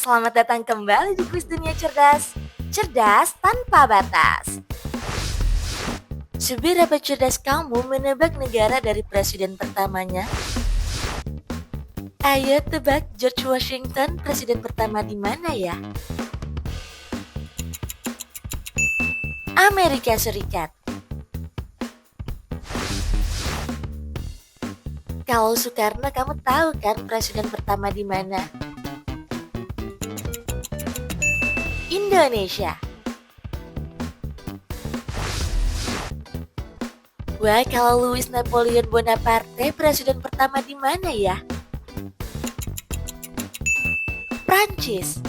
Selamat datang kembali di Kuis Dunia Cerdas. Cerdas tanpa batas. Seberapa cerdas kamu menebak negara dari presiden pertamanya? Ayo tebak George Washington presiden pertama di mana ya? Amerika Serikat. Kalau Soekarno kamu tahu kan presiden pertama di mana? Indonesia. Wah, kalau Louis Napoleon Bonaparte presiden pertama di mana ya? Prancis.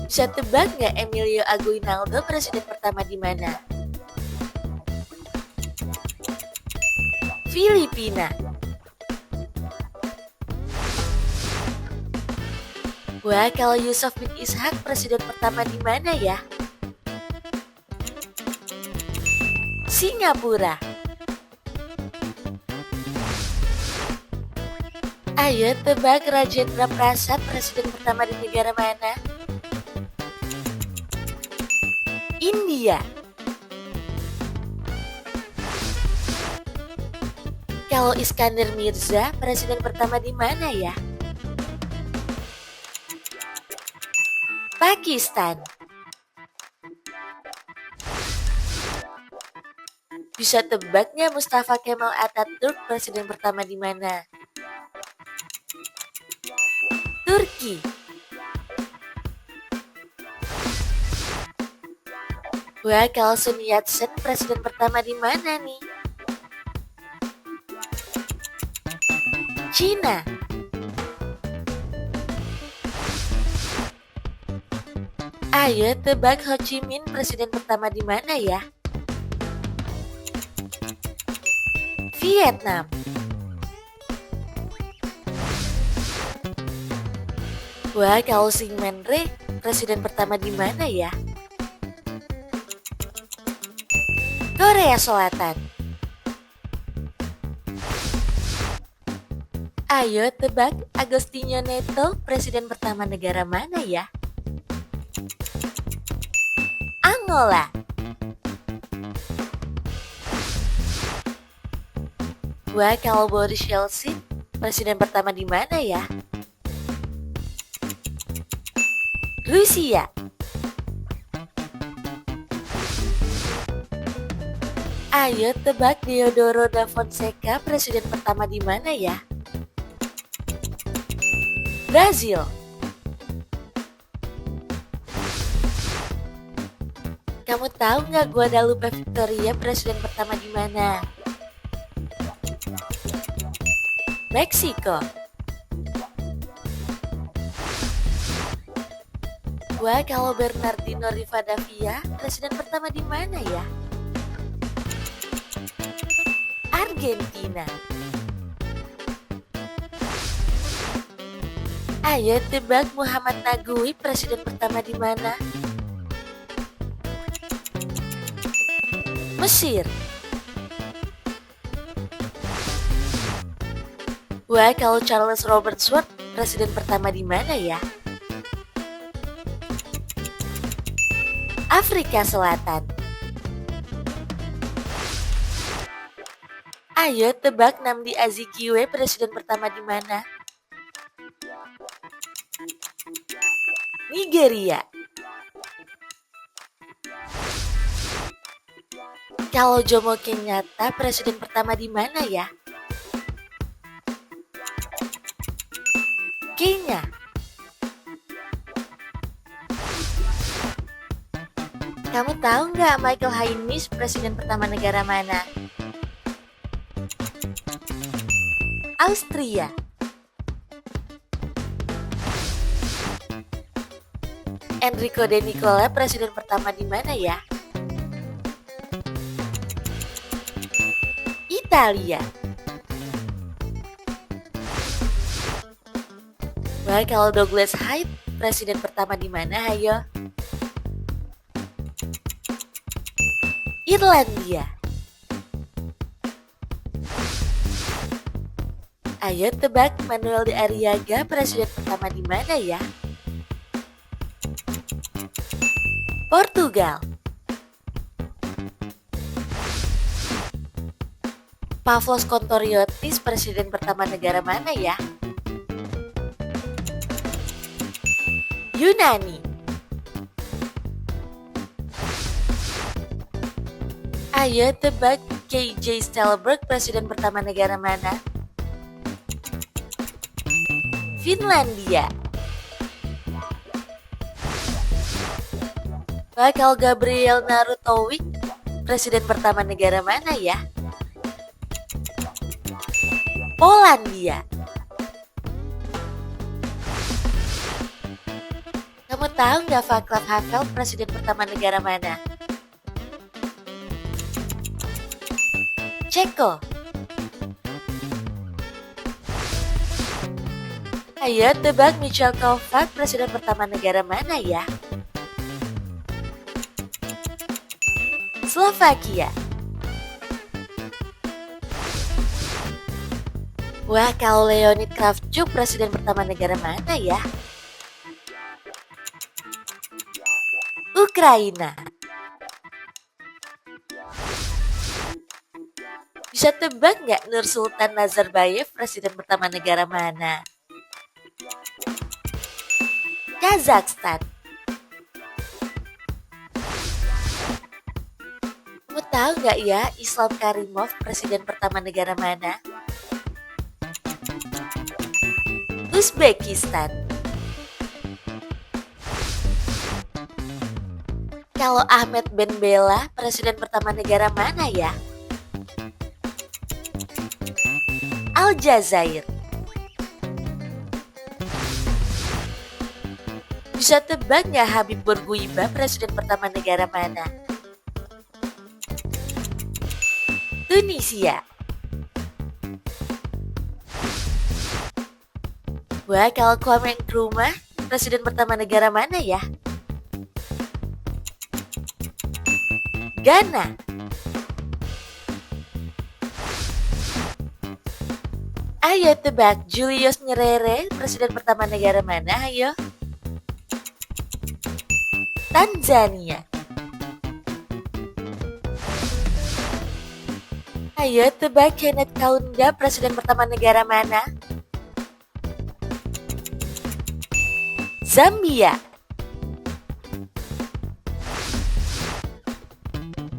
Bisa tebak nggak Emilio Aguinaldo presiden pertama di mana? Filipina. Wah, kalau Yusof bin Ishak presiden pertama di mana ya? Singapura. Ayo tebak Rajendra Prasad presiden pertama di negara mana? India. Kalau Iskandar Mirza presiden pertama di mana ya? Pakistan. Bisa tebaknya Mustafa Kemal Atatürk presiden pertama di mana? Turki. Wah, kalau Sun Yat-sen presiden pertama di mana nih? Cina. Ayo tebak Ho Chi Minh presiden pertama di mana ya? Vietnam. Wah, kalau Syngman Rhee presiden pertama di mana ya? Korea Selatan. Ayo tebak Agostinho Neto presiden pertama negara mana ya? Angola. Wah, kalau Boris Yeltsin presiden pertama di mana ya? Rusia. Ayo tebak Deodoro da Fonseca presiden pertama di mana ya? Brazil. Kamu tahu nggak Guadalupe Victoria presiden pertama di mana? Meksiko. Wah, kalau Bernardino Rivadavia presiden pertama di mana ya? Argentina. Ayo tebak Muhammad Nagui presiden pertama di mana? Mesir. Wah, kalau Charles Robert Swart presiden pertama di mana ya? Afrika Selatan. Ayo tebak Nnamdi Azikiwe presiden pertama di mana? Nigeria. Kalau Jomo Kenyatta presiden pertama di mana ya? Kenya. Kamu tahu nggak Michael Hainis presiden pertama negara mana? Austria. Enrico De Nicola presiden pertama di mana ya? Italia. Wah, kalau Douglas Hyde presiden pertama di mana, ayo? Irlandia. Ayo tebak Manuel de Arriaga presiden pertama di mana ya? Portugal. Pavlos Kontoriotis presiden pertama negara mana ya? Yunani. Ayo tebak KJ Stoltenberg presiden pertama negara mana? Finlandia. Bakal Gabriel Narutovic presiden pertama negara mana ya? Polandia. Kamu tahu nggak Václav Havel presiden pertama negara mana? Ceko. Ayo tebak Michal Kovac presiden pertama negara mana ya? Slovakia. Wah, kalau Leonid Kravchuk presiden pertama negara mana ya? Ukraina. Bisa tebak nggak Nursultan Nazarbayev presiden pertama negara mana? Kazakhstan. Kamu tahu nggak ya Islam Karimov presiden pertama negara mana? Uzbekistan. Kalau Ahmed Ben Bella presiden pertama negara mana ya? Aljazair. Bisa tebak nggak Habib Bourguiba presiden pertama negara mana? Tunisia. Wah, kalau Kwame Nkrumah presiden pertama negara mana ya? Ghana. Ayo tebak Julius Nyerere presiden pertama negara mana? Ayo. Tanzania. Ayo tebak Kenneth Kaunda presiden pertama negara mana? Zambia.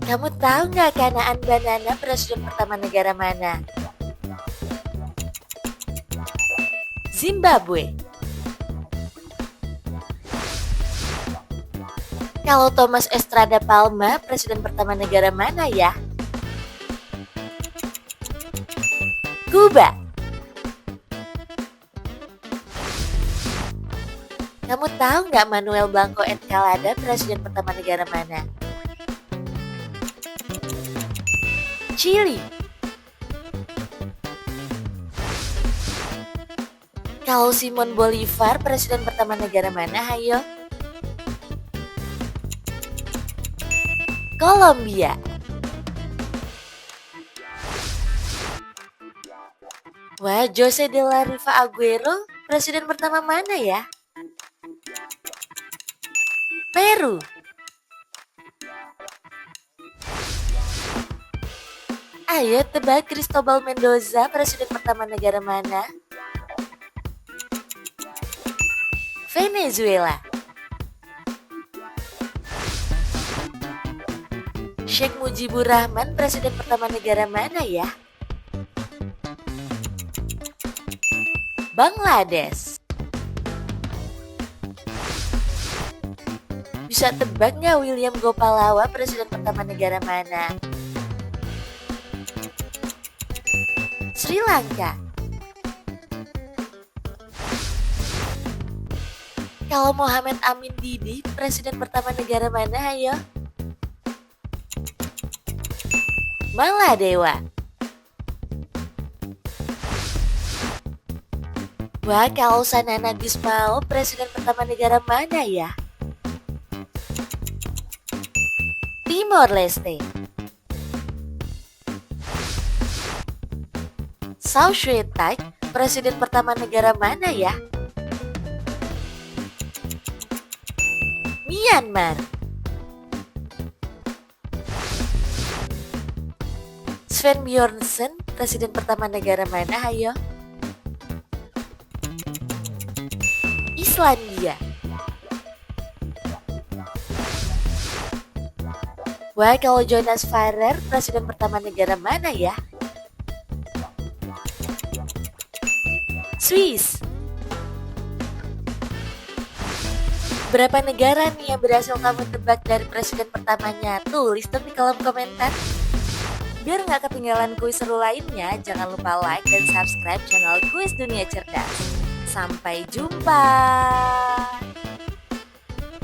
Kamu tahu nggak Kanaan Banana presiden pertama negara mana? Zimbabwe. Kalau Thomas Estrada Palma presiden pertama negara mana ya? Kuba. Kamu tahu nggak Manuel Blanco Encalada presiden pertama negara mana? Chili. Kalau Simon Bolivar presiden pertama negara mana? Ayo. Kolombia. Wah, Jose de la Riva Agüero presiden pertama mana ya? Peru. Ayo tebak Cristobal Mendoza presiden pertama negara mana? Venezuela. Sheikh Mujibur Rahman presiden pertama negara mana ya? Bangladesh. Bisa tebak nggak William Gopalawa presiden pertama negara mana? Sri Lanka. Kalau Mohamed Amin Didi presiden pertama negara mana? Ayo. Maladewa. Wah, kalau Sanana Gusmao presiden pertama negara mana ya? Timor Leste. South Suetai Presiden pertama negara mana ya? Myanmar. Sven Bjornsen, presiden pertama negara mana, hayo? Islandia. Wah, kalau Jonas Farrer, presiden pertama negara mana ya? Swiss. Berapa negara nih yang berhasil kamu tebak dari presiden pertamanya? Tulis dong di kolom komentar. Biar nggak ketinggalan kuis seru lainnya, jangan lupa like dan subscribe channel Kuis Dunia Cerdas. Sampai jumpa.